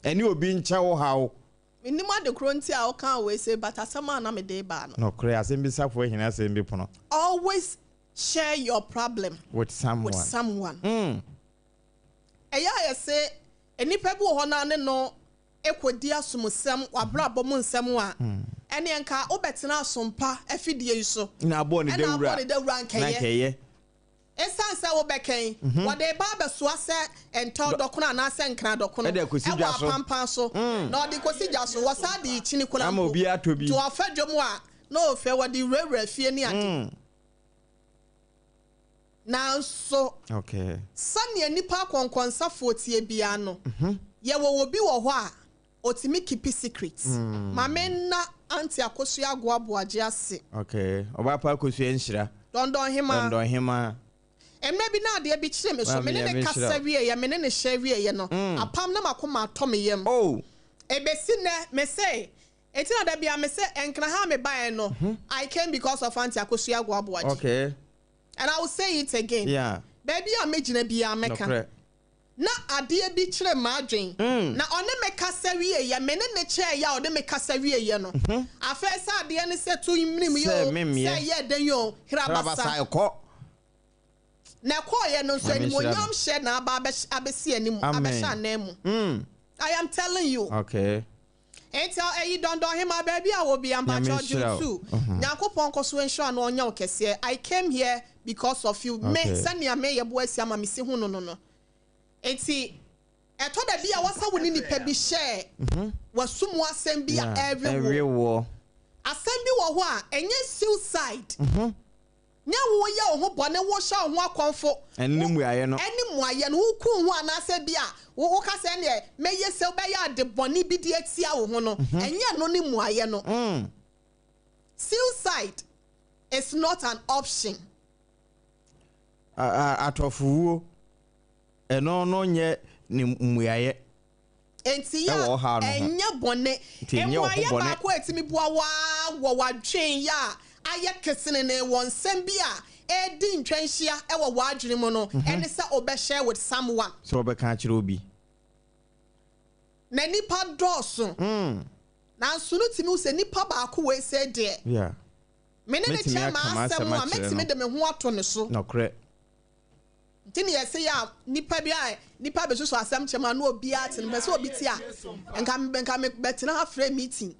Any obi ncha wo hawo. Minima de kronti a okan we say but asama na me dey ba no. No kre asem bi safo hina asem bi pono. Always share your problem with someone. Eya say enipa bi wo na ne no ekodi asomsem wabra bom nsem a ene nka obetena asompa afidie yi so. Na abo ne dawura nkeye. Esan se wo beken wo de ba besoa se ento dokono na se nkra dokono e wa pampan so na de kosigya so wo sa de chini kuna ama obi atobi to afadwom a no fe wo de rewra fie ni ade na so okay sane nipa konkonsafo tie bia no ye wo obi wo ho a otimi keep secrets mame na anti akosu agwo aboaje ase okay oba pa akosu enhira dondon hima Emre bi na ade bi kire me so me ne kasa wie ye me ne hye wie ye no apam na makoma to me yem ebesi ne me say eti na da bia me say enkra ha me ban no I came because of anti akosu agwo aboaje okay and I will say it again yeah baby amegina bia meka na ade bi kire ma adwen na one me kasa wie ye me ne che ya ode me kasa wie ye no afesa ade ne se to imrim yo say ye den yo hirabasa ko na koye no so ni monyam hye na aba abesi animu abesha na mu I am telling you okay tell don't him baby I will be ambassador too Nyankopon koso ensure na onya okese I came here because of you me sania me ye bo asia ma me si hu no enti eto da bia wasa woni ni pa bi share wasumu asem bia every war asem bi wo ho a enye suicide nya wo ya ho bone wo sha ho akonfo enimu aye no wo ku ho anase bia wo ka se ne meye se be ya de bone bi di atia wo ho no enye no ni mu aye no suicide is not an option atofuwo eno no nye ni muaye enti ya enye bone enwaye ba ko etimi bua wo wadwen ya aye kesene ne won sem bia edi ntwanhia e wo wadwene mu no ene se obeshare with someone so obeka kire obi na nipa doso na sunu timi use nipa ba ko we se de yeah me ne che ma asem a metimi de me ho ato ne so no kre tini yesi ya nipa bia nipa be so asem chema na obi ati ne se obi ti a enka me betina ha frame meeting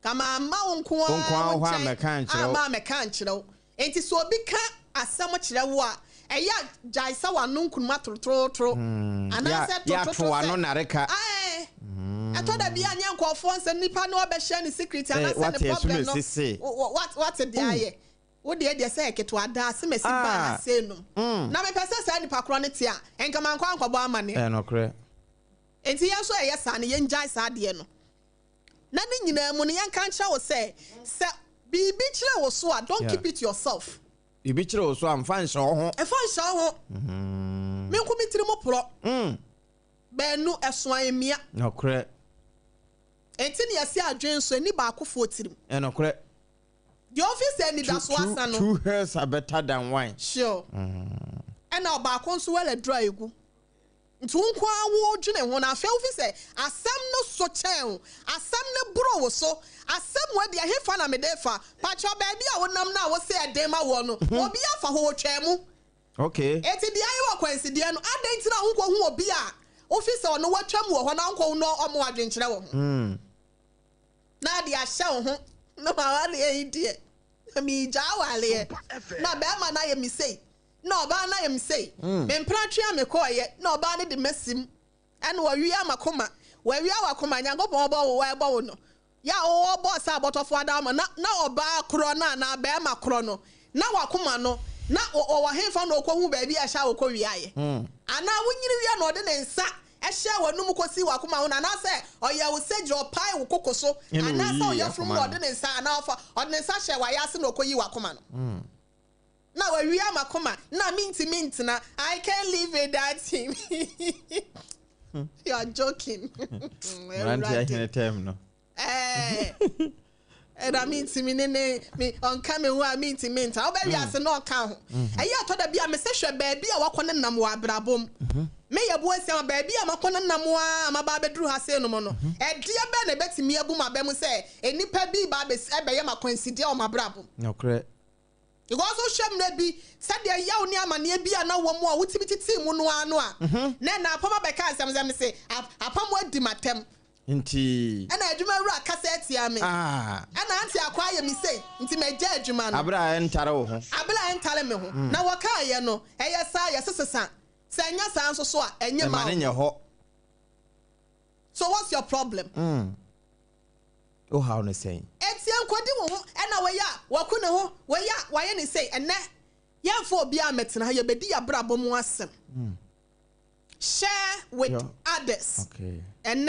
kama ma wonko ho amekan kire ma amekan kire enti so obi ka asem kire wo a eya jaisa wa no nkunuma trotro ana se trotro ya no nareka eto da bia nya nkofo nsem nipa na obehye ni secret ana se the problem no what the aye wo de say keto ada se mesi ba se no na me pese say nipa kro ne te a enka man kwa nkwobo amane no kre enti ya so eye sa ne ye njai sa de no na ni nyina mu ne yanka ncha wo say se bibi kire wo so a don't keep it yourself bibi kire wo so am fan hye ho e fan hye ho me nko mitiri mo pro be nu eso emia no kre enti ne yesi adwen so ni ba akofo tirim no kre the office any that's what I know. 2 hairs are better than one. Sure. And now back on so well a dry go. To unqua wo june when I feel office asem no so chen asem no bro so asem where the hefa na me defa pacho baby a wonam na wo say adema wo no obi afa ho twemu. Okay. Eti di ayi wa kwansi di no adenti na unko hu obi a office ono watwam wo ho na unko no omo adwenkyere wo ho. Na di ahye wo ho no ma wale e die mi jawale na be ma na ye mi say no ba na ye mi say me mpratwa me koye no ba ne de masim ene wa wi amakoma wa wi awakoma nyankopon obo wo ebo wo no ya wo boss abotofo adam na oba kro na be ma kro no na wakoma no na o wa hefa no okwu ba bi a sha wo ko wi aye ana wunyiri wi na ode ne nsa ehye wanum kosi wakoma ho na na se oya wo sejo pai wo kokoso ana se oya from ode ne nsa na ofa ode ne nsa hye wa ya se no koyi wakoma no na wa wi amakoma na minti na I can't live without him. You are joking. Ranti ahine time no and I mean to me on coming who I mean to mint. I'll be as no account. I told the be a message baby I walk on the Namwa Brabum. May a boy say baby I'm a corner Namwa, my baby drew her say no mono. And dear Ben bet me a boom my bemu say, and nipper be babes ever coincide on my brabum. No correct. You also shame maybe said the yaw near my near be a no one more with me to see Munoa. Then I papa because I'm say, upon what dimatem. Inti. And I do my cassette yammy. And auntie acquire me say, into my judge man. Abra and Taro. Abra and Talemo. Now what can you know? Hey, yes, son. Say, yes, answer so, and your man in your hot. So what's your problem? Oh, how to say? It's young Quadu, and now we are. What couldn't ho? Why any say, and that young for be a met and how you be a brabum wasem. Share with others. Okay. And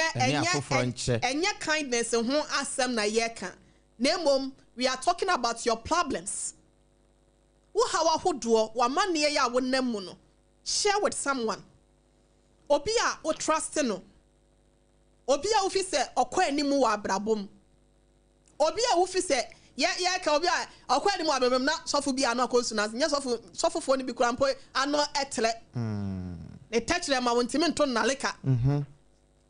your kindness and who asem na yeka. Name we are talking about your problems. Who how who do wa man near ya won nemuno. Share with someone. Obia o trust no. Obia officer okwa animu wa brabom. Obia officer ya ka obia okwa animu wa brabom na sofo bia na akosu na nya sofo fo ni bi kurampo ano etle. E touch them awuntimi nto naleka.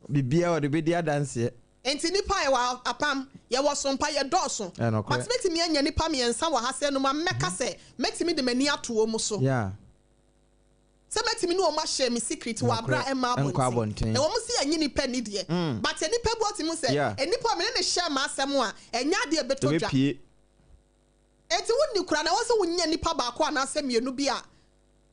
Bibia o de be dia dance. Enti nipa e wa apam ye wo sompa ye dɔɔso. But metimi anya nipa me ensa wa hase no ma meka se metimi de mani ato mu so. Yeah. Se metimi no ma share me secret wa bra e ma abonti. E wo mu se anyi nipa ni de. But nipa bu otimu se nipa me ne share ma asɛm a enya de beto dwa. Enti wonni kura na wo se wonya nipa ba ko ana asɛm ye no bi a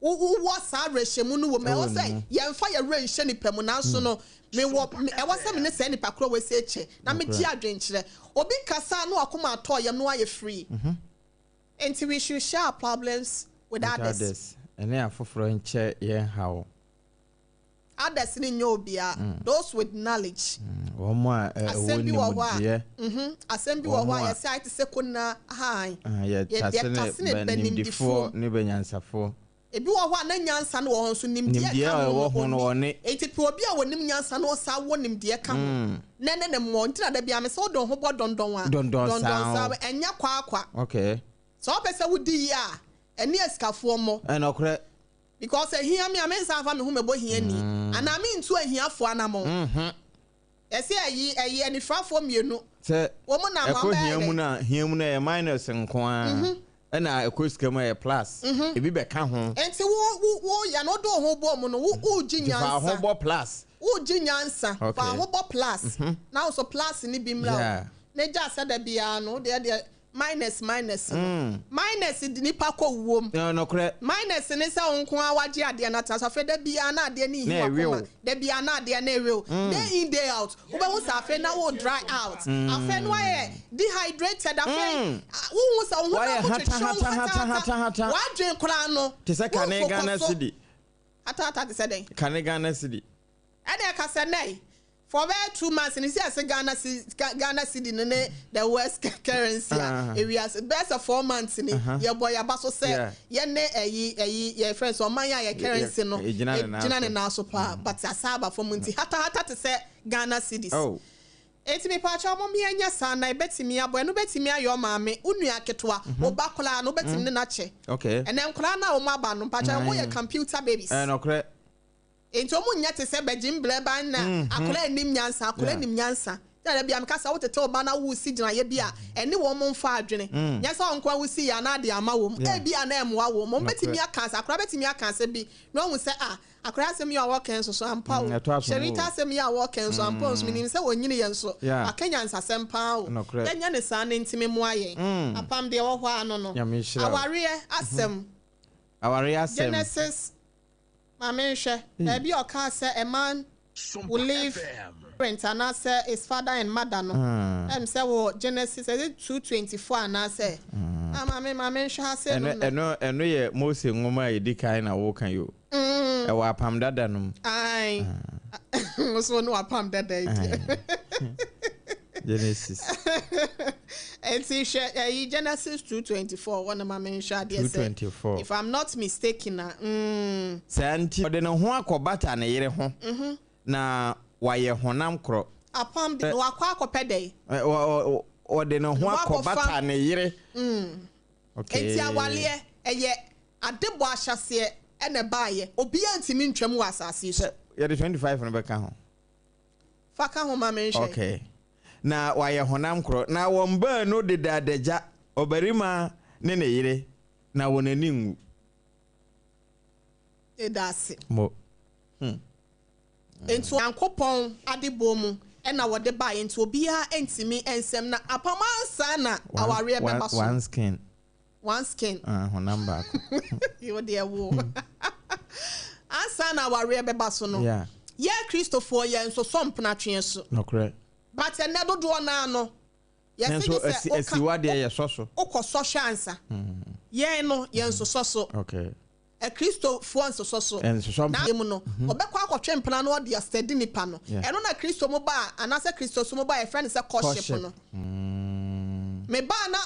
what's our reshemu no woman was say yemfa ye renhye nipa mu na so no me wo e was say me ne say nipa kro we say che na me gi adwenkyere obi kasa no akoma ato yem no aye free until we should share our problems with others ene afoforo nche ye how others ni nyobia those with knowledge omo woni mu asembi wo ho ya say say kunna han ye tasene benimdifo ne benyansafo ebi wo ho na nyansa no wo so nimdie ka wo ho no one etipe obi a wonim nyansa no sa wo nimdie ka ho ne mo ntina da bia me so don ho bodondon a dondon sa enya kwa okay so pese wudi ya eni esikafo mo enokre because ehia me amensa fa me hu mebo hia ni ana me ntu ahiafo anamo ese ayi eni frafo mienu se wo mo na mo ba hia mu na e minus nko a na ekoskema e plus ebi be ka ho enti wo ya no do ho bo mo no wo ginyansa ho bo plus wo ginyansa fa ho bo plus now so plus ni bi mra na ja sada bia no de minus minus di nipa ko wom no correct minus ni se onko awaje ade na ta so fe da bia na ade ni hiwa da bia na ade na real day in day out wo be wo sa fe na wo dry out afe no aye dehydrated afe wo sa wo hata wa dwen kura no te se kane Ghana city hata te se den kane Ghana city ade ka se nei for about 2 months and see Ghana city the West currency we are best of 4 months ni your boy abaso say ye ne ye friends o man ya currency no gina ne na so pa but asaba for munti hata te say Ghana cities eti me pa cha mo me anya sa na betimi abo no betimi ayo maame unu aketoa obakola no betimi ne na che okay and then kola na o maba no pa cha mo ye computer babies no correct enti omu nya te se bejim bleba na akola nim nyansa da bia meka sa wotete oba na wo si gina ye bia ene wo mo mfa adwene nya sa onko wo si ya na de ama wo e bia na emwa wo mo betimi aka sa akora betimi aka se bi no hu se akora asem ya wo ken so ampa wo sherita asem ya wo ken so ampa wo minim se wonyine ye so akanya nsa sempa wo nya ne sa ne ntime mu aye apam de wo ho ano no aware asem Genesis Mamenshe, maybe your car say a man will leave parents and I say his father and mother no. Say well Genesis 2:24 and I say Mamenshe say no ye Mose ngoma edi kan na wo kan yo. E wa apam dada no. Ai. So no apam dada. Genesis. And see Genesis 2:24 one ma mention there say 2:24 if I'm not mistaken santi de no ho akobata ne yere ho na waye honam kro apam de no akwa akopede ode no ho akobata ne yire okay enti awale eye adebo ahyase ene baaye obi antimi ntwam wa asase so ye de 25 no beka ho faka ho ma menhwe okay na waye honam kro na womba no de dadaja obarima ne ne yire na wonani nwu edase mo enti ankopon adebo mu ena wode baaye enti obi a entimi ensem na apamansa na aware beba so one skin honam back you there wo asa na aware beba so no yeah Christopher ye nso sompna twen so no correct but ene dodo na no ye say esiwade ye soso ukoso hwansa ye no ye nso soso okay Christopher nso soso na dem no obekwa akotwe mpna no de steady nipa no eno na Christo mo ba anase Christo so mo ba ye friend say courtship no me ba na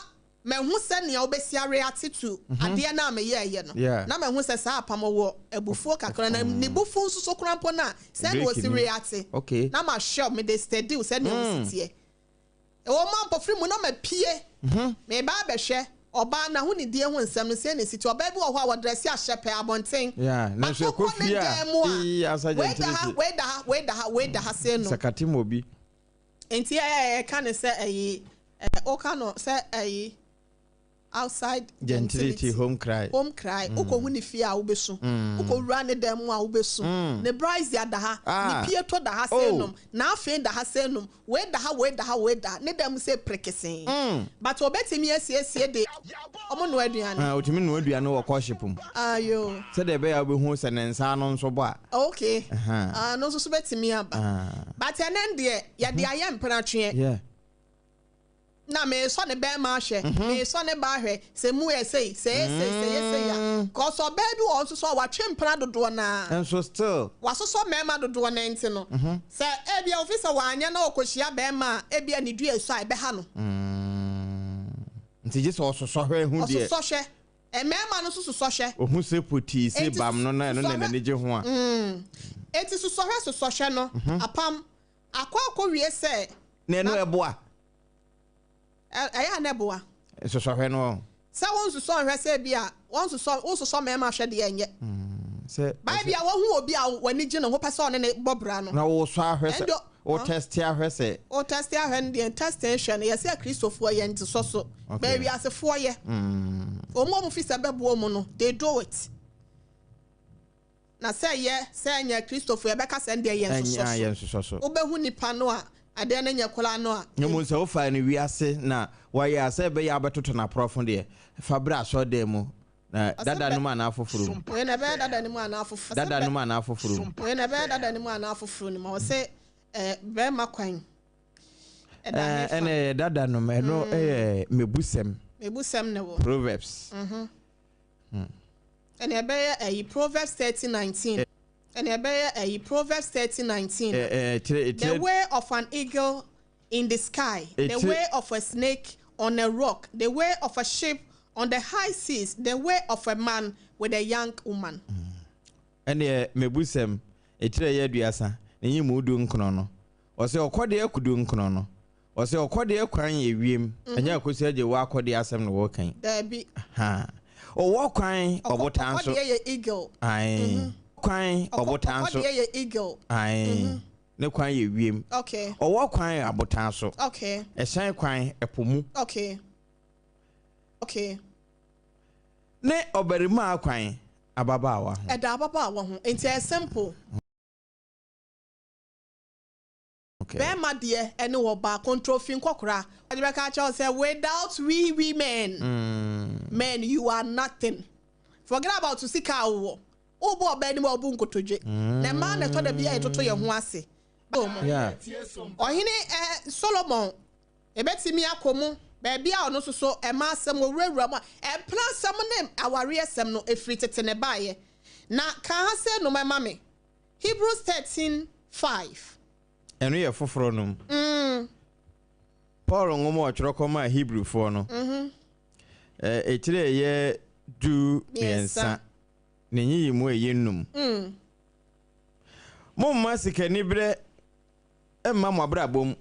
mehu se ne obesi react to ade na me ye no na mehu se sa apam wo ebufuo kakra na ne bufu nso so krampo na se no si react okay na ma shop me dey steady se ne sitie e wo man pofri mu na ma pie me ba behwe oba na hu ne die hu nsem no se ne sitie oba bi wo ho a wo dress a shepe abonten na so kofia we da ha se no sakati mobi enti kan se o kan se outside gentility home cry uko hu ni fia ubesu uko run dem a ubesu ne bryce ya da ha ni pie to da ha senum na afen da ha senum we da ne dem say prekesen but obetimi asiesie de omo no aduane otimi no aduane wo koshipum ayo se de be ya obehu se ne nsa no nso bo a okay no so betimi aba but enen de ya de ayem pranatwe na me so ne be ma hwe me so ne ba hwe se mu say ya cause o baby won so wa twempra dodo na and so still wa so me ma dodo na enti no se e bia officer wa anya na okohia be ma e bia ne dua so ai be ha no nti je so hwe hu de so hwe e me ma no so hwe ohun se poti se bam no na no na ne je ho a enti so hwe no apam akwa wie se na no eboa aya neboa so hwe no se won so hwe se bia won so me ma hwe de enye se ba bia wo hu obi a wani gye ne ho pese one ne bobra no na wo so ahwe se o test ahwe se o test ahwe de testation ye se Christopher ye nti so ba wi asefo ye o mo fi se bebo mu no they do it na se nya Christopher ye be ka se de ye so o be hu nipa no a ade na nya kola no a nyemo se wo fa ne wiase na wa ya se be ya betoto na profo de fabra so de mu na dada no ma na afoforo we na be dada no ma na afoforo dada no ma na afoforo we na be dada no ma na afoforo ni ma se be makwan ene dada no me no mebusem ne wo Proverbs ene be Proverbs 30:19 and Proverbs 30:19. The way of an eagle in the sky, the way of a snake on a rock, the way of a ship on the high seas, the way of a man with a young woman. And mebusem etire ye duasa nenyi mudu nkono no. O se okode akudu nkono no. O se okode akwan ye wiem. Anya akosi aje wa akode asem no wo kan. There be. Ha. O wo kwan obotan so. Okode ye eagle. Ai. Kwan obotan so. Okode ye eagle. Ai. Ne kwan ye wiem. Okay. O wo kwan abotan so. Okay. Esan kwan epomu. Okay. Okay. Ne obarima akwan ababaawa ho. Eda ababaawa ho. Enti simple. Okay. Be ma de ene wo ba control fin kokora. Adibeka cha say without we women. Men you are nothing. Forget about to seek our obo ba ni mo obu nkotoje. Na ma na to da bia etoto ye ho ase. Yeah. Ohene Solomon ebetimi akomu ba bia ono so e ma asem owurawura ma e plan sam nem aware asem no efiri tete ne baaye. Na kan ha se no mama me. Hebrews 13:5. Eno ye foforo num. Paul ngomo otwereko ma Hebrew fo no. Etire ye du miensa. Nenyi mu eyenum. Momma sikani bre emma mo abrabom.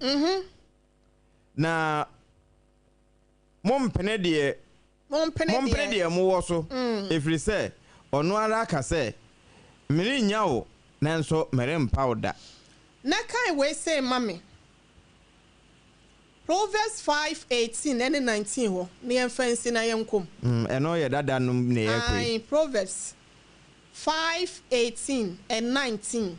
Na mompene de mo wo so efiri se ono ara ka se miri nya wo nanso mere mpa oda na kai we say mami Proverbs 5:18 and 19 ho ne emfansi na yenkom eno ye dada num ne yakwe Proverbs 5:18 and 19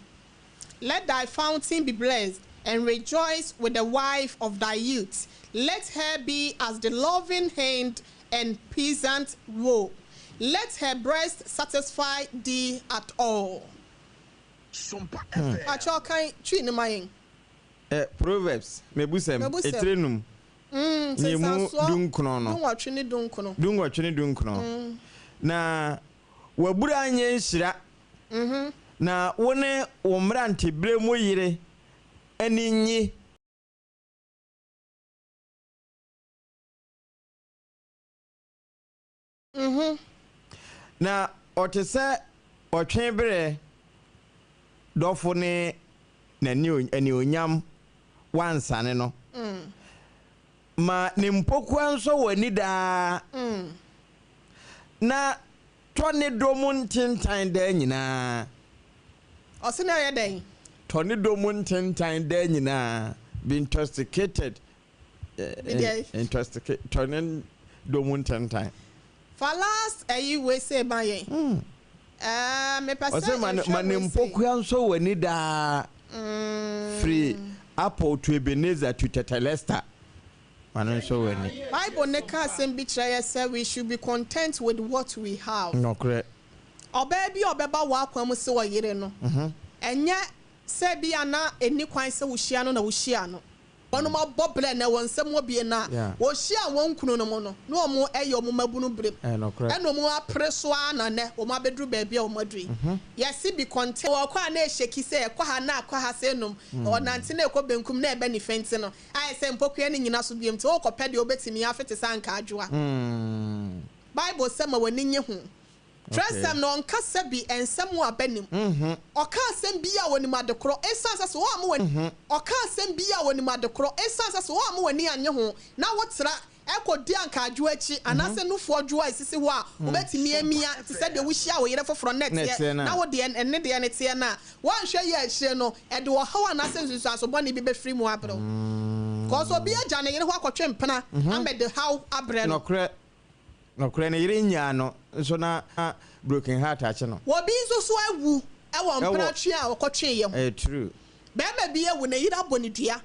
Let thy fountain be blessed and rejoice with the wife of thy youth. Let her be as the loving hand and peasant wool. Let her breast satisfy thee at all. SOMPA Achokai chini mayeng. Proverbs mebusem etrenum nimu dunkono no dunwatwene dunkono na wabura anye nhira na wone womrante bremu yire aninyi na otese otwen bere dofo ne ani onyam wansane no ma ne mpoku anso wani da na tone domun tintan da nyina osina ye den tone domun tintan da nyina be intoxicated intoxicated tone domun tintan for last we say baye me person ma ne mpoku anso wani da free Apple to Ebenezer to Tetelesta. Bible neka sembi try say we should be content with what we have. No correct. Obaby obeba wa kwam se wo yire no. Enye se bia na eni kwan se wo hia no na wo hia no. Wono ma boble na wonsem wo bie na wo hia won kunu no mo no. No mo eyo mo mabunu bre. No correct. Eno mo apreso ana ne wo ma bedru ba bia wo madui. Yes be content. Wo kwa na esheki se kwa ha na kwa ha se num. O nante na ekọ benkum na ebe ni fenti no. Ai se mpokua ni nyina so biem te wo kopede obetimi afete sanka adwoa. Bible say ma wani nye hu. Tresem no nka sabi ensem wo abanim. Oka asem bia woni madekro esansa so wo am wani. Oka asem bia woni madekro esansa so wo am wani anye ho. Na wotra ekodi anka adwo achi anase nufo adwo isisi ho a obetimi amia te se de wo hia wo yere foforo net na wo de enne de ne tie na wan hwe ye ahire no e de wo hawa anase nsusu aso boni bi be free mu abro cause obi agya ne yere ho akotwe mpena amede how abre no no kure ne yire nya no so na broken heart ache no wo bi nso so awu e wo mpena twe a okotwe ye ho true be bi ewu ne yire aboni dua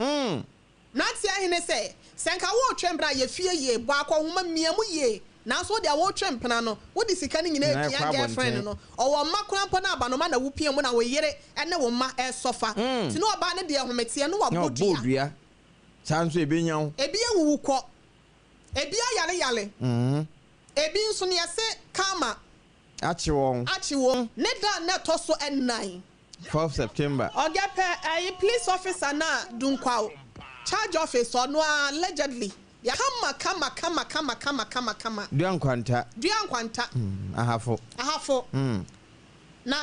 na tie ahene se senka wo twembra ye fie ye bo akohoma miamu ye na so de wo twempena no wo di sika ni nyina epia girlfriend no owo makura mpo na abanoma na wo pia mu na wo yere ene wo ma e sofa ti no oba ne de hometie no wo bodua sanso ebenya wo ebi ewu ko ebi ayale ebi nso ne yese kama achi won ne da na to so en9 4 September ogepe police officer na dunkwa charge office ono allegedly ya kama duan kwanta ahafo na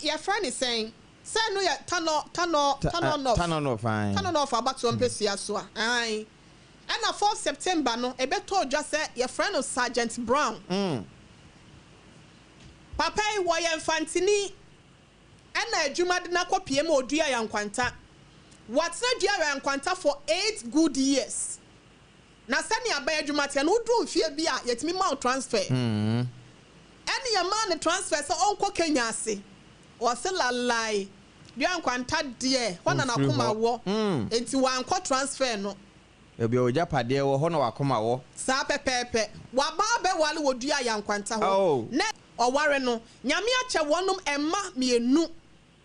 your friend is saying say no ya turn off about to mpesi so ai and 4 September no ebeto just say your friend of Sergeant Brown papa wo ya infantini ana adwuma de na kopie ma odua ya nkwanta what's not dua nkwanta for 8 good years na sani abaya adwuma te no do mfie bi a yetimi ma transfer any ya man transfer so onko Kenya ase o se lalai dua nkwanta de hona na koma wo enti wanko transfer no ebi oja pade wo hona wakoma wo sa pepepe wa ba be wale wo dua ya nkwanta ho ne oware no nyame ache wonum emma mienu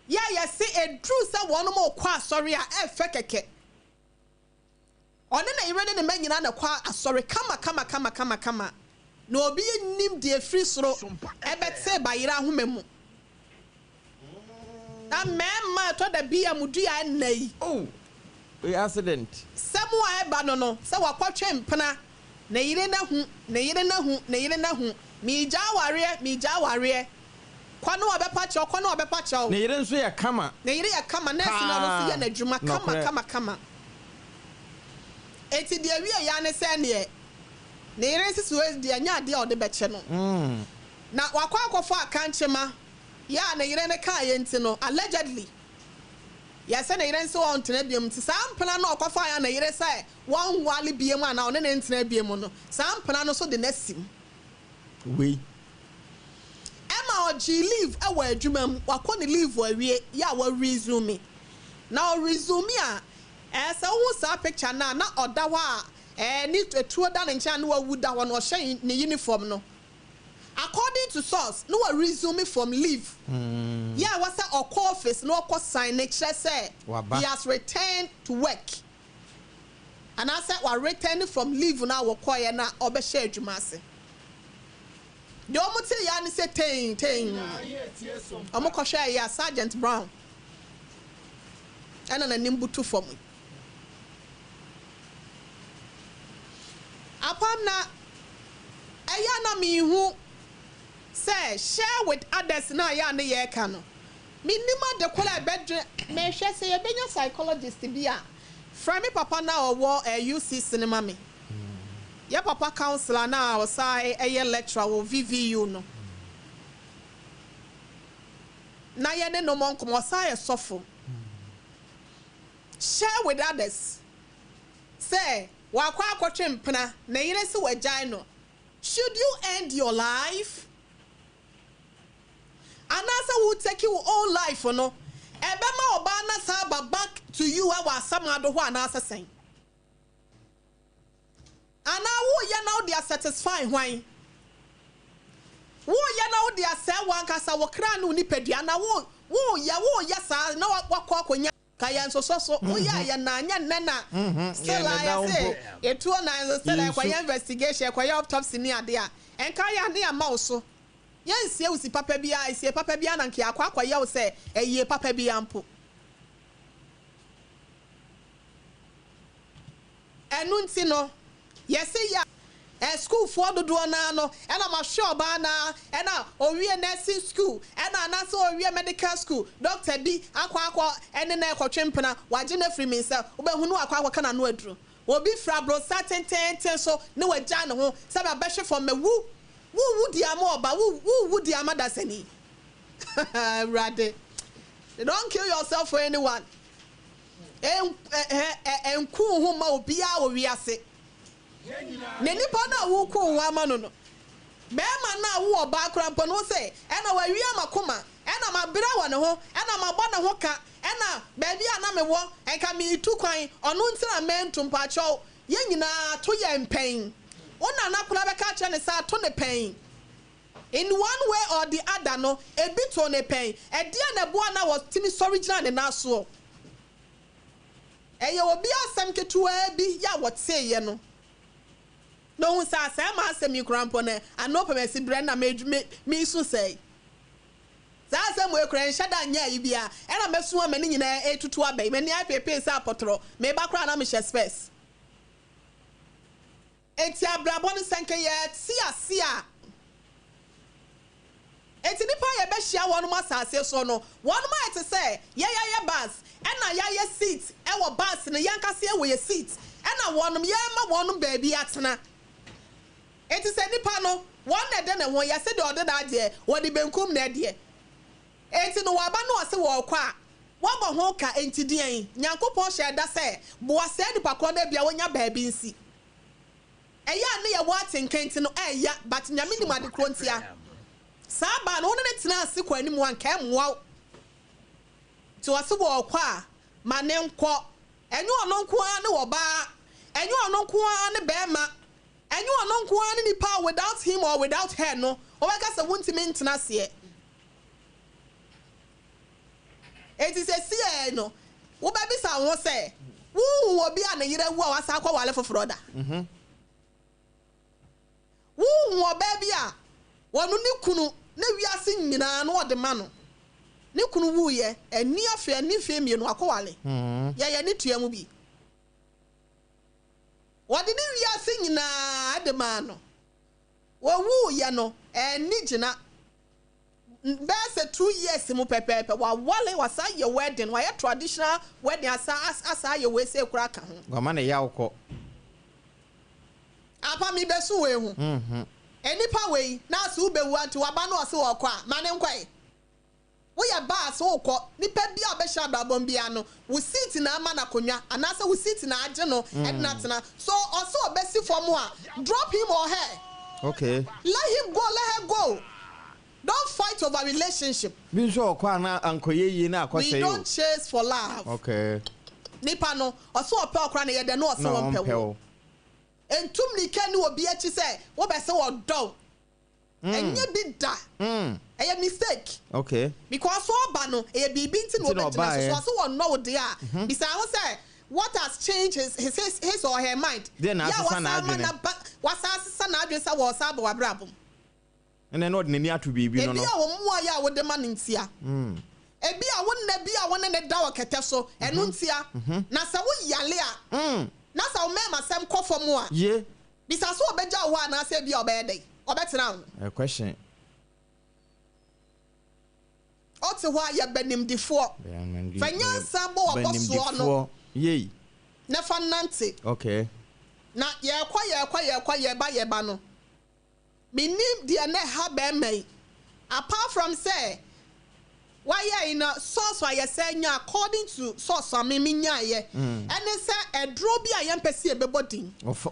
ya se edru se wonum okwa asori a efe keke one na ire ne manyina na kwa asori kama na obi nim de free soro ebetse bayira ahomemu na mema to da bia mudua nai accident semu a eba no se wakotwe mpena na yire na hu mi jaware kwano obepa chaw na yire nso ya kama nesi na no so ya na dwuma kama eti de wi ya ne se ne ne yere sisi we di anya ade a ode beche no na wakwa akofo akanchema ya ne yere ne ka ye nti no allegedly ya se ne yere nso on tena biem ti sampena na okofo ya ne yere sai won wale biem ana one ne ntena biem no sampena no so de nasim we Emma oji leave e wa adwuma wakọ ne leave awie ya wa resume na resume a se wo sa picture na oda wa ni etuo da ne ncha na wa wuda wa no hye ne uniform no according to source no wa resume from leave yeah was say okọ office no okọ sign ne kire say he has returned to work and I said wa return from leave na wakọ ye na obehye adwuma ase the omote ya ni say ten omokọ hwe ya Sergeant Brown ana na nimbutu for me apam na eya na mi hu say share with others na ya na ye ka no minima de kola bedre me hwe say ye benya psychologist bia from me papa na owo UC cinema me ya papa counselor na o sai eye lecturer wo VVU no na ye ne no monko mo sai sofo share with others say wakwa akotwe mpena na yire se wagyan no should you end your life anasa will take your own life no ebema oba na saba back to you e wa samado ho anasa sen ana wo ye now they are satisfied why wo ye now they are say wan kasa wo kra no nipadua na wo ye sa na wakọ akonya kaya nso so wo ya na anya nena still I say etuo na still like kwa investigation kwa autopsy ni ade a enka ya ne ama so yes ye usi papa bia isi papa bia na nke akwa ye wo say eye papa bia mpo enu nti no yes ya school for dodo na no ena ma hwe oba na ena owie nursing school ena na so owie medical school doctor bi akwa ene na ekotwe mpena waje na free me sef obehunu akwa kana no aduro obi fra bro certain so ne waja ne ho sabe abehwe for me wu di ama oba wu di ama dasani rade don't kill yourself for anyone enku hu ma obi a wo wiase ne nipa na wo ko wa ma no be ma na wo oba krampo no say ena wa wi amakoma ena ma bra wo ne ho ena ma gba ne ho ka ena ba bia na me wo enka me tu kwan ono ntira mentum pa cho ye nyina to ye mpen ona na kula be ka che ne sa to ne pen in one way or the other no e bit to ne pen e dia na bo na was timi original ne na so e ye obi asem ketua bi ya what say ye no no sa ma asem yikrampo ne anopa mesi bre na me su say sa asem we kran shada nya yi bia e na mesu amani nyina etutu abai mani apepe sa potro me ba kra na me she space enti abrabo ne senke ye sia enti nipa ye be hia wonu masase so no wonu ma ete say ye bus e na ye seat e wo bus ne yankase e wo ye seat e na wonu ye ma wonu baabi atena enti se nipa no won na de ne ho ye se de ode da de wo de benkum na de enti no waba no se wo kwa waba ho ka enti dian nyankopon hye da se bo ase nipa ko na bia wonya baabi nsi eya ne ye wo atenkenti no eya but nyame ni made krontia saba no ne tena ase kwa ni mu anka emwa ti wase wo kwa ma ne nko enyu ono nko a ne wo ba enyu ono nko a ne bema enyu ono nko a ne nipa without him or without her no o weka se wuntimi ntena se eti se sie no wo ba bi sa wo se wo obi a ne yire wu a wasa akwa wale foforo da wo oba bi a wonu ni kunu na wiase nyina no ode ma no ni kunu wu ye ani afi ani fie mie no akowale ye ni tua mu bi wode ni wiase nyina ade ma no wo wu ye no ani gina bese 2 years mu pepepe wa wale wasa ye wedding wa ye traditional wedding asa ye we se kura ka ho goma na ya ukọ papa mi besu we hu enipa we na so be wu anti waba no se wo kwa ma ne nkwae wo ya ba so wo nipa bia obehya ababom bia no wo seat na ama na konwa anase wo seat na age no ednatena so also obesi for mo a drop him or her. Okay. Let him go, let her go. Don't fight over relationship. We don't chase for love. Okay. Nipa no also ope okra na ye de no so won pewo. Entum ni kan ni obi achi say wo be say wo do. Enye bi da. A mistake. Okay. Because so ba no e bibi nti no be so wo no de a. Bisa wo say what has changed his or her mind? Then asasa na adwene. Wasasa na adwene say wo sa ba wabrabom. And then what nani atu bibi no no. Ebi a wo mo ya wo de ma ntia. Ebi a wo na bi a wo ne da wo kete so enu ntia. Na sa wo yale a. Na sa wo mema sem kofo mu a. Ye. Bisa so obeja wo na sa bi obede. Obetena wo. A question. Ote ho ya benimdifo. Fanya sambo wo boso no. Ye. Na fanante. Okay. Na ye ba no. Minim dia ne ha be mai. Apart from say why in a source why you say nya according to source me nya ye. And say a draw bi ayem pese e bebodin. Of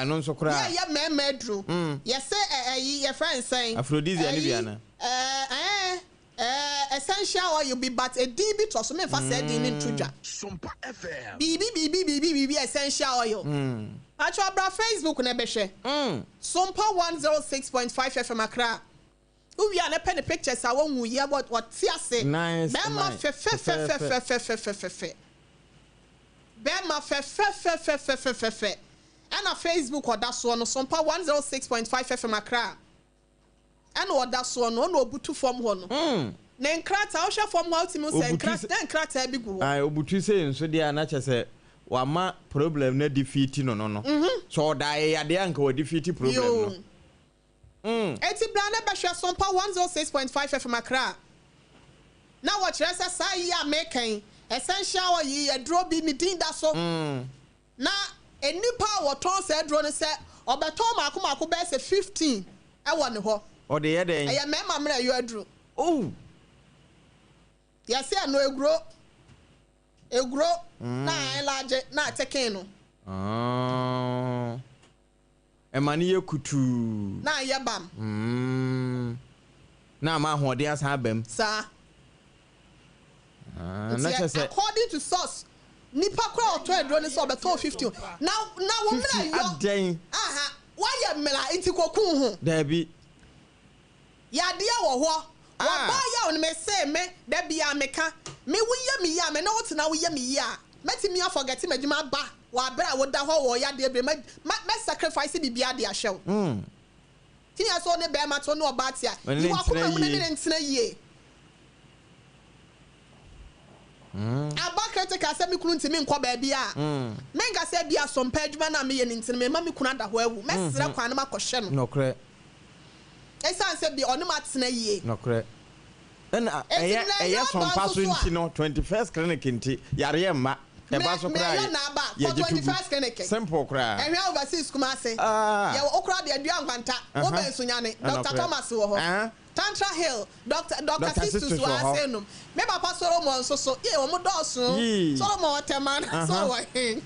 no so kra. Yeah, me draw. You say your friend saying Aphrodisia ni bia na. Essential oil be but a DB to so me fa say din introdua. SOMPA FM. BB essential oil. Actually bra Facebook na be hwe. SOMPA 106.5 FM Accra. We are na pen pictures I won hu about what tiase. Nice. Bema fe. Bema fe. And a Facebook or that so no SOMPA 106.5 FM Accra. And what that so no obutu form ho no. Na nkrata wo hwe form ho ultimate say nkrata bi gu. Ai obutu say nso dia na che wama problem na defeat no. So da ya de anka wo defeat problem no. Eti brand be hwe SOMPA 106.5 FM Accra. Na what rest say ya making essential yi draw bi ni din da so. Na enipa wo ton say draw no say obeton mako be say 15 e wo ne ho. O de ye den. Eye mema mra yo adru. Oh. Ya say no egro na large na taking no. Emani ye kutu. Na ye bam. Na ma ho de asa bam. Sa. Na say according to source nipa kra oto edro ni so beto 15. Now wo mra yo. Aden. Aha. Why ye mra inti kokun ho. Da bi. Ya de wo ho. Wa ba ya on me say me da bia meka. Me wuye me ya me na wote na wuye me ya. Meti me forget me djuma ba. Wa bra wo da ho wo ya de bre me sacrifice bibia de ahyew. Tini aso ne be ma to no ba tia. Yi wa kuma mu ne ntena yie. Aba critical say me kunu ntimi nkọ ba bia. Menga say bia sompa adwuma na me ye ntena me ma me kunu da ho awu. Me sere kwan na makọhye no. No kre. Esa say bia onu matena yie. No kre. Na eya sompa so nti no 21st clinic nti yare ma. Eba so kra ye 21st clinic. Simple kra. Ehwe overseas kuma say. Ye okra de adua nkwanta. Wo be sunyane. Dr. Thomas wo ho. Tantra Hill. Dr. Sistus wa say no. Me papa Solomon so ye wo mo doso. Solomon Waterman so wa hin.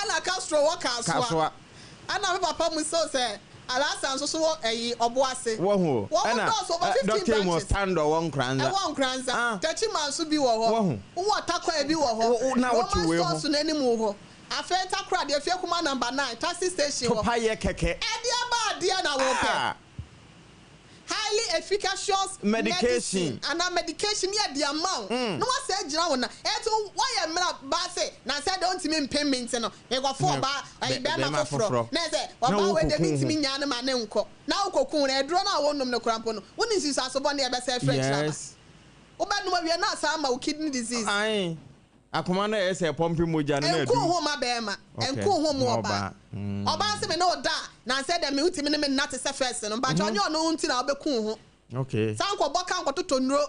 Ana Castro workers wa. Ana me papa mu so say Alasa so oboase. Wo ho. Ana Dr. Mo stand on kranza. One kranza. Tachi man so bi wo ho. Wo takwa bi wo ho. Na what you we ho. So na nimu ho. Afenta kra de afia kuma number 9 taxi station ho. Topa ye keke. Edia ba dia na wo pe. Highly efficacious medication. And a medication ya the amount. No one said jira wona. Eto why e mra ba say na say don't me payment no. E go for ba e be ma foforo. Na say wa ba we de mitimi nya na ma ne nko. Na ukokun na edro na wonum ne krampo no. Woni sisu asobo na e be say French na. Yes. Oba no we na say ama kidney disease. Ai. Akoma na e say pompi moja na edu. Enko ho ma be ma. Enko ho mo oba. Oba se me no da na say dem utimi ne me na te say first no. Ba onye ono nti na obekun ho. Okay. Sanko boka nko to nro.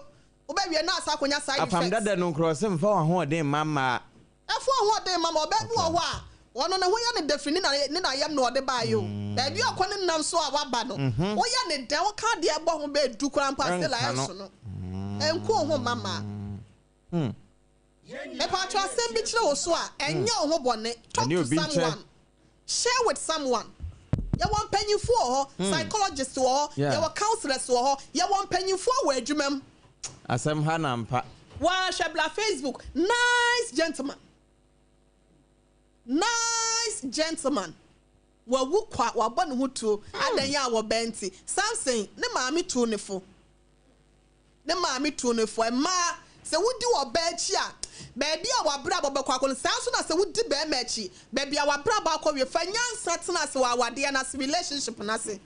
Oba wie na asa akonya side effects. Apam dada no cross mfa ho den mama. Afo ho den mama oba bi wo ho a Ono na hoya ne defini na yam no de ba yo. Ba bi akone nam so a waba no. Hoya ne de wo ka de ebo ho be du kran pa se la yeso no. Enko ho mama. Me pa twa sem bi kire wo so a enye ho bone. Talk to someone. Share with someone. You want penny for psychologists or you want counselors or you want penny for where you mem. Asem hanampa. Wa shabla Facebook. Nice gentleman. Nice gentleman. Wa wukwa wa bon hutu adanya wa benti. Something ne maami tu ne fo. Ne maami tu ne fo. Ma se wudi wa bechi a baby a wabra bobekwa ko sanso na se wudi be mechi baby a wabra ba ko we fa nyansa tena se wa wade na se relationship na se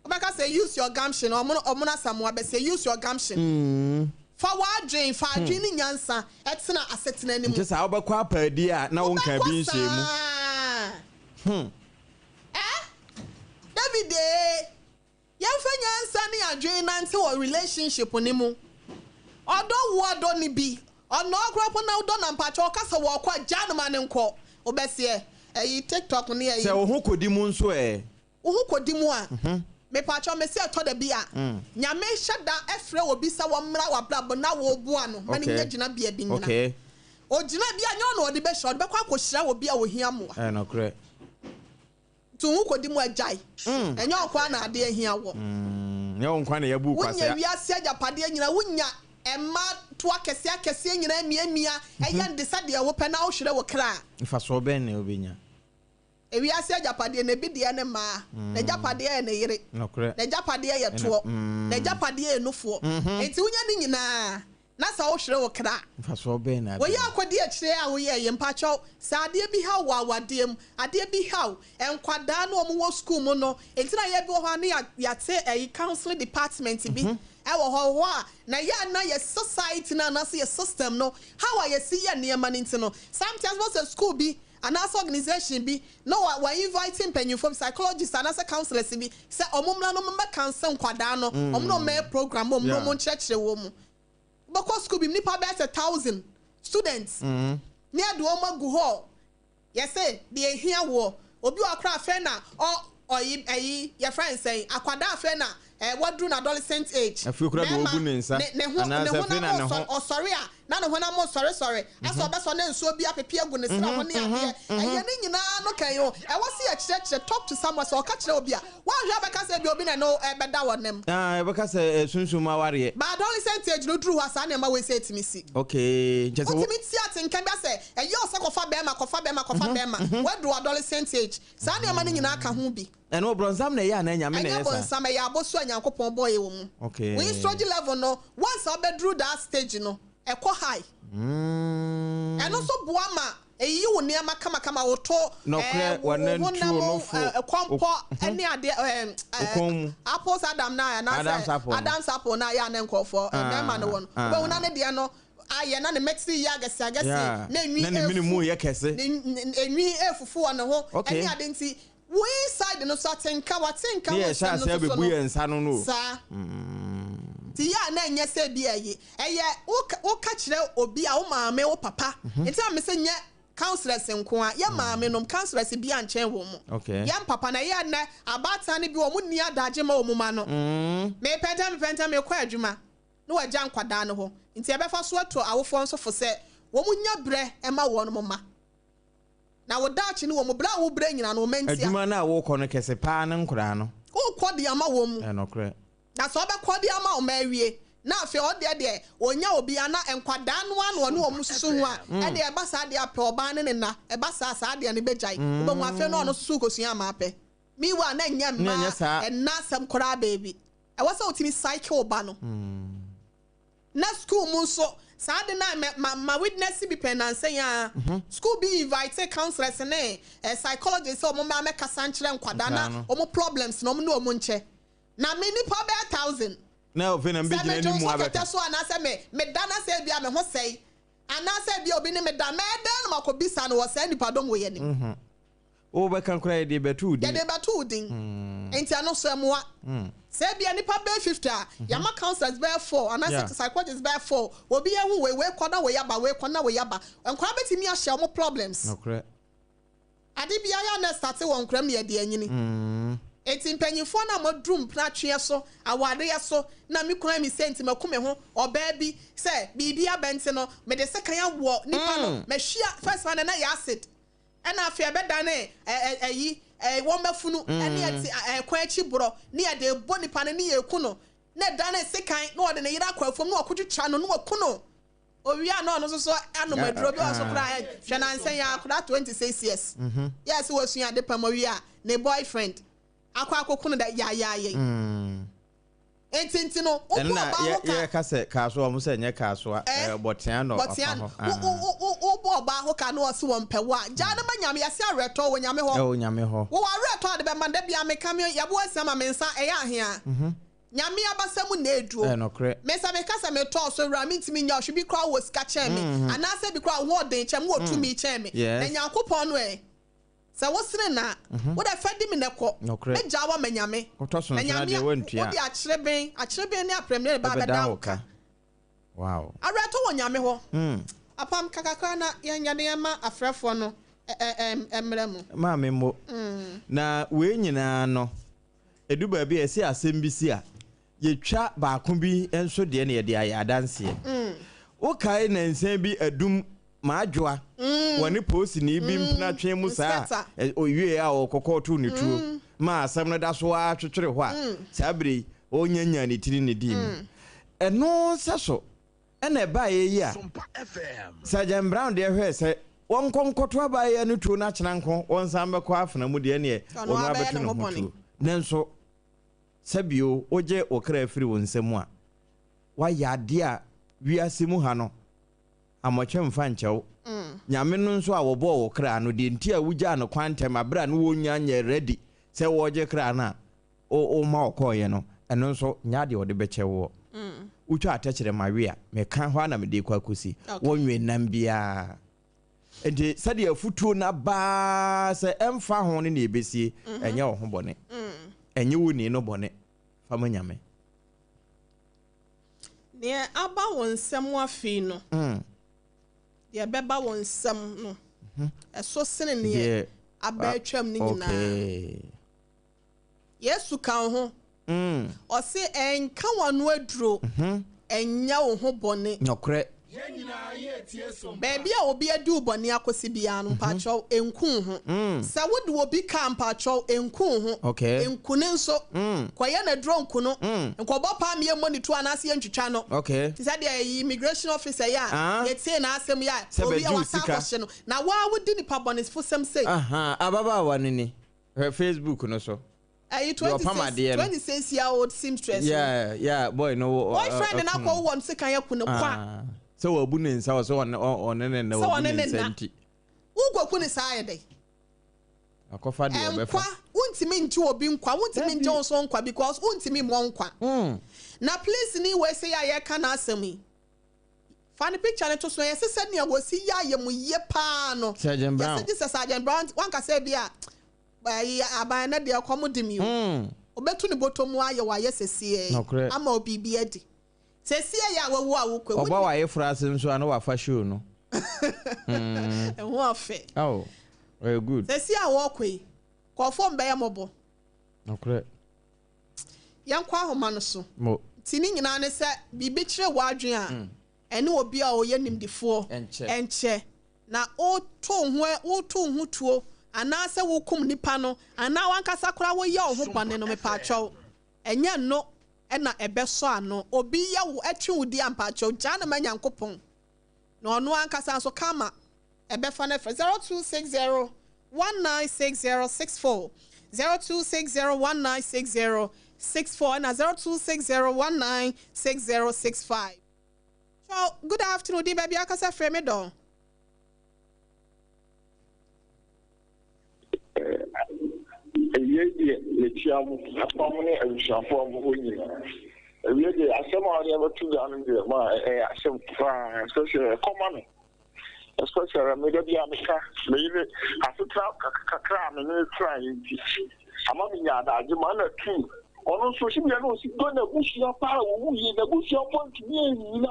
obeka say use your gumption omuna samoa be say use your gumption fa wadwen fa adwen ni nyansa etena asetena anim just how obekwa apadi a na wonka bi nhye mu David yemfa nyansa ni adwen nante wo relationship ni mu odo ni bi ono akropo na odo na mpacho okasa wo kwa januma ne nko obesie TikTok ni se wo hu kodi mu nso wo hu kodi mu a me pacho me se to da bi a nyame hyada efre obi sa wo mra wa bra na wo bu ano mani nyagina bia bi nyina okay ogina bia nya no odi be shod be kwa kohyira wo bia wo hia mo no kre tu hu kodi mu ajai enyo okwa na ade ahia wo nya wo nkwa na yabu kwase wonya wiase ajapade nyina wonya Emma to akese nyina miamia eya ndesa de wo pe na wo hwere wo kra ifa so ben na obenya ewi ase ajapade na bi de ne ma na ajapade e na yire nokre na ajapade ye to na ajapade e nufo enti wonya ni nyina na sa wo hwere wo kra ifa so ben na wo ya akode a kire a wo ye mpacho sa ade bi ha wo awadem ade bi ha enkwada na omo wo school mu no enti na ye bi wo ha na ya te counseling department bi ewo ho na ya na your society na say your system no how are you see ya near man into no sometimes what's a school be an organization be no we inviting penny from psychologists and as a counselors be say omumla no me counsel kwada no omno me program omno mo church wo mu because school be nipa be 1,000 students near do omagu ho yes say the here wo obi akra fe na or your friend say akwada fe na what do adolescent age afukura do ogu nensa oh sorry na no hona mo sorry aso obeso na nso bi apepia gu ne sra ho ne ade eye ne nyina no kan yo wasi a chire talk to someone so ka chire obi a wa hwa beka say bi obi na no beda wonem beka say sunsum aware ba adolescent age no duru wasa na ma we say timisi okay just what timisi atinkan bia say eye o se kofa bema what do adolescent age sa na ma ne nyina aka ho bi eno bronzam na ya na nyame na yesa bronzam ya abosu anyankopon boy wo mu okay we stroke level no once I be through that stage no eko high eno so boama eyi wo niam kama wo to no kre wanan tuo no fo kwampo ene ade apples adam na Adam's apple na ya na nkofo na ma no won be wona ne de no aye na ne maxi ya gase na nwi na ne minimu ye kese nwi efufu won ho ene ade nti we side no so atenka watenka wo so no be buye nsa no sa ti ya na enye se bi eye wo ka kire obi a wo maame wo papa enti am se nye counselors nko a ya maame no counselors bi a nchen wo mu ya papa na ya na abata ne bi wo mu ni adaje ma wo mu ma no me penta me kwa adwuma no waja nkwada no ho enti e be fa so ato awofo nso fo se wo mu nya bre e ma wo no mu ma na wo dachi ni wo mu bra wo bre nyina no mentia adwuma na wo kɔ no kese pa ne nkura no wo kɔ de ama wo mu enokre na so be kɔ de ama o ma awie na afi o de onya obi ana enkwada no ano ne o mususu ho a e de e ba sa de apɛ oba ne na e ba sa de ne bejai wo mu afi no no susu kosua ma apɛ mi wa na nya ma e na sam kora baby e wasa otimi cycle ba no na school mu so Saturday night, my witness be pen and say, school be invited counselors and psychologists or mama make a sanctuary and quadana or more problems no munche. Now, many probably 1,000. No, when I'm beginning to move, that's why I say, me Dana said, be a say, and I said, be obeying me, Dana, then Mako Bisan was any pardon way. o be kan kra de betu din de betu din enti ano so emoa say bia nipa be 50 yama counselors be 4 and psychologists be 4 obi ehu we kwona we yaba enkwa betimi a share mo problems okay ade bia ya na start won kram ne de anyini enti mpanyifo na modrum na twe so awade so na me kwan mi senti makome ho oba bi say bibia bente no me de sekan wo nipa no me hwia first one na ya acid ena afia beda ne ayi wo mafunu ene ati kwan achi bro ne ya de bo nipa ne ye ku no na da na sekan na ode ne yira kwafom na okutwa no na ku no owia no no so anomaduro bi so kra hwe na nsen ya kra 26 years yes wo sua de pamawia ne boyfriend akwa da ya enti no obo ba ho ka ya kase kaso o musa nye kaso botian no obo ba ho ka no o se won pewa ja na manyame ya se areto wo nyame ho wo areto de be manda bia me kam ya bo asama me nsa e ya ahia nyame abasam na eduo me sa me kasa me to so wura me ntimi nya hwe bi kra wo ska chen me anase bi kra wo den chem wo tumi chen me na nyankopon no sa wosre na wo da fadi mi neko me jawa manyame manyame wo di akreben ne apremne ba beda oka wow arato wo nyame ho apam kakaka na yanyane ma afrefo no emremu ma me mo na we nyina no edu ba bi esi asem bi si a yetwa ba ko bi enso de ne ye de adanse wo kai na nsen bi adum maadwoa woni posi ni bi mpna twen mu saa owie a okokoto ne tuo ma asem no da so a twetwere ho a sabire onyanya ne tiri ne dim eno saso ena ba ye yi a Sergeant Brown de hwe se won konkoto abaye ne tuo na kyena nko won san be ko afena mu de ne won abeto no ho nanso sabio oje okra afiri won nsem a wa yade a wiase mu ha no amoche mfa nchew nyame no nso a wo bo wo kra no de ntia wugya no kwantem abra no wonya nya ready se wo je kra na o ma okoye no eno nso nya de ode beche wo utwa atachere mawe a me kan ho na me de kwakosi wonwe nam bia enti sade afutuo na ba se emfa ho ne na ebesie enye wo ho bone enye wo ni no bone fa manyame ne aba won nsem afi no ye beba won nsem no eso sene ne aba atwam ni nyina Yesu kan ho o se enka wonu aduro enya wo ho bone nokre baby a obi adu bone akosi bia no pacho enku ho sa wode obi ka pacho enku ho enku ne nso kwaye na dro nku no nkobo pa me monitor anase ntwitwa no ti sa de immigration officer ya yetie na asem ya obi a wasa kwhye no na wa wodi ni pa bone fo sem say ababa wanini Facebook no so 26-year-old seamstress. Yeah, boy, no. Boyfriend and I one second ya kuna kwa. So abunin sa so on no abunin senti. Ugo kuni sa day. Akofa de obefa. Kwa untimi nti obi nkwa, untimi nti onso nkwa because untimi mo nkwa. Na please ni we say ya ka na asemi. Funny picture ne to so yes said ne go si ya ye mu ye pa no. Sergeant Brown. Yes, Sergeant Brown one ka say bia abana de akomodimi obetu ni botomu aye wa yesesie ama obibi adi sesie ya wawu awukwe oba wa ye frase nso ana wa fa show no ehun afe oh very good sesie awokwe ko fom be yamobo okre yankwa homa no so mo tini nyina ne se bibi kire wadwen a ene obi a oye nimdifo enche na o to hu tuo anase wo kum nipa no ana wankasa kora wo ye ho bane no me pacho enya no ena ebeso ano obi ye wo atwe wudi ampacho jana manyankopon no ono ankasa so kama ebefa na 0260 196064 0260 196064 na 0260 196065. So good afternoon di baby akasa frame do. Le chiamo a pomone e usciamo ogni vedi a siamo arrivati a tutti anni ma è sempre fa social comune especially maybe America, maybe as a cram and try. I'm on the other, the man too. On social media, going to push your power, the bush your point to me,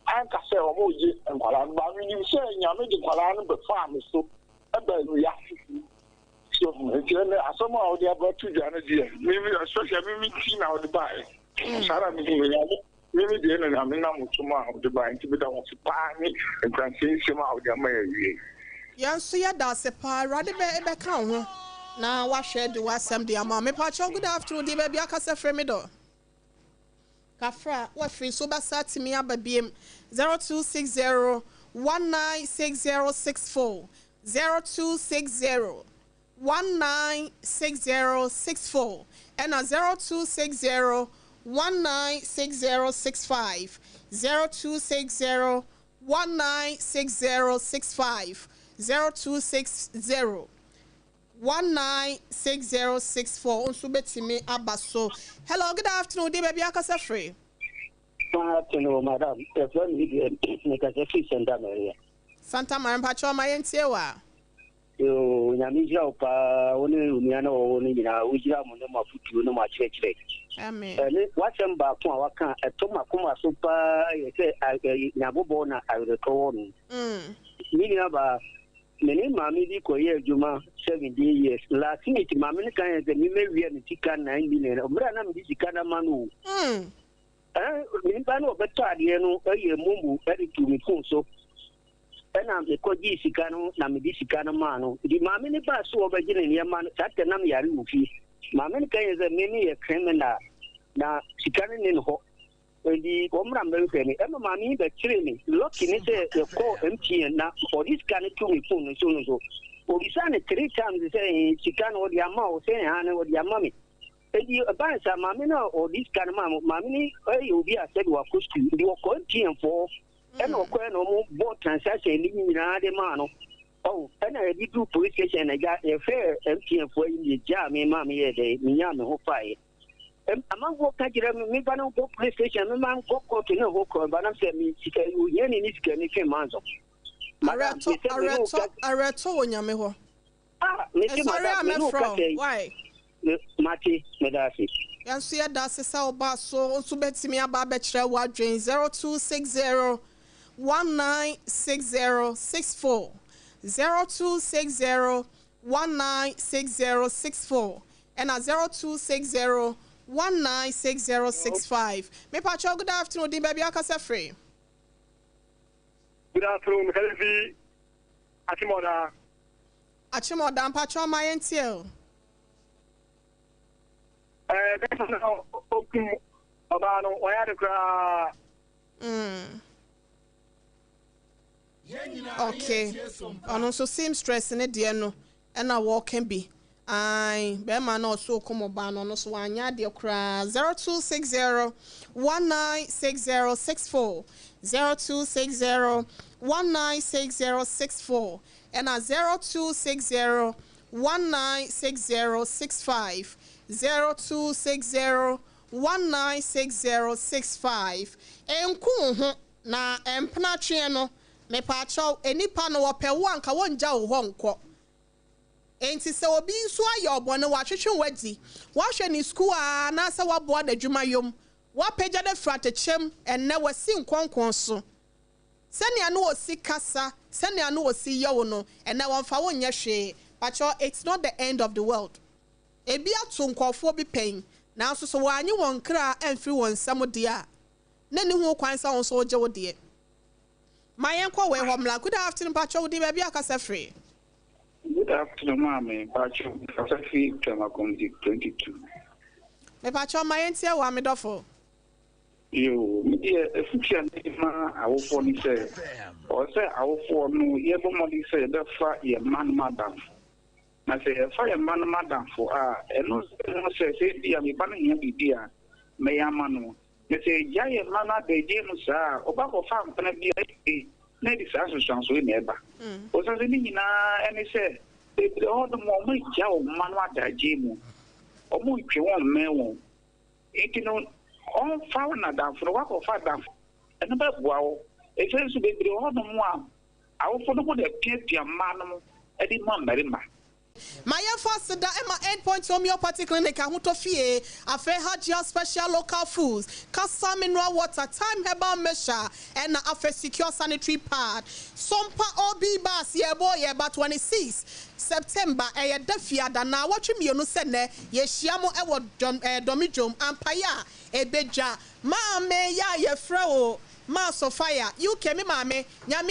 I can say, oh, and while I'm you say, I'm making Palan, but farm is so about reaction. So, somehow they are about to Janet, maybe especially me now the buy. Sarah, maybe the end of the tomorrow, the buying to be done with Pani and translate some out their Mary. Yes, so yeah, that's a par, rather be count. Now, what shared the Wasam, dear mamma, Pacho, good afternoon, dear baby, I can say for me, though. Kafra, what free so bad to me, Abba BM 0260 196064 0260 196064 and 0260 196065 0260 196065 0260 196064 on subetime abaso. Hello, good afternoon, dear baby. Akasa free. Good afternoon, madam. The phone video make a Santa Maria. Santa Maria Pacho my entiewa. You Namija Opa, only Uniano, only Ujia Monoma Futu, no much church. Amen. What's them back to our can a Toma Kuma Super, Nabobona, I will call on. Meaning about. Many mammy di koye juma 70 years. Last minute mammy can the memory and chicken 9 million. Obrana Mishikana Manu. Minpano better, you a mumbu, very to me so. And I'm the Koji Sikano, Namidishikana Manu. The mammy pass over General Yaman, Satanam Yaruki. Mammy can is a many a criminal. Now, she can't in hope. The Omram Belfani, Emma Mammy, the training, looking at the core empty and now for this kind of 2 phone so. For we signed 3 times saying she can't or your mouth, saying Hannah or your mommy. And you advance a mamma or this kind of mammy, you'll be a said what could you are continuing for and no more board transaction in the mano. Oh, and I did do police station. I got a fair empty and for in the jammy mammy a day, Miami or fire. Among what can you remember? Go PlayStation, man, go to no hook, but I'm saying, you any need to get months. I read to Yamaho. Sorry, I'm from. Why? Mati, Medasi. Yes, see, that's a sound bass, so bet me about Betcha Wadrin 0260 196064 0260 196064 and 0260 196065. Me Pacho, good afternoon, dear baby. Akasa free. Good afternoon, Helvi. Achimoda, Pacho, my NTL. That's now open about why I cry. Okay. And also same stress in it, dear no, and I walk can be. I Bema no so come bano no so anya de okra 0260 196064 0260 196064 and 0260 196065 0260 196065 enku ho na empna twe no me pa chaw enipa no wo pe wo anka wonja wo ho nko. Enti se obi nso ayobo ne wahwehwe wadi wahwe ni school a na se wabo da dwuma yom wapeja de fratechem enne wasi nkonkon so senia no osi kasa senia no osi yewo no enne wonfa wonye hwe pacho. It's not the end of the world. Ebi ato nkofo bi pen na so wanyi won kra emfiri won samode a na ni hu kwan sa won so oje wode mayen kwa we homla. Good afternoon pacho, di baby akasa free. Good afternoon, Mammy. Pacho, Kasafi, Tamakondi 22. Me Pacho, my auntie, wa me dofo. You, if you can, I will phone say, or say, I will phone no, everybody say, the fire, your man, madam. I say, a fire man, madam, for and no say, dear, me banning him, dear, may I manu. They say, Jay, mana, they did, sir, or Babo farm, can I be a lady association, so never. Was as any and he said, all the moment, Joe, Manwata, Jim, or Moon, Mel. It you know, all found down for a walk of 5 down. And about wow, it says to be all the one. awofo no de pia ma no e di ma marima My first da Emma 8 homeopathy clinic ahutofie afe hajia special local foods kasa mineral water time herbal measure and afe secure sanitary pad sompa obi bas yebo yeba 26 September e dafia da na watwe mienu se ne ye hyiamo e wo domidwom ampaya ebeja ma me ya ye frɛ o ma sofia you kemi ma me nyame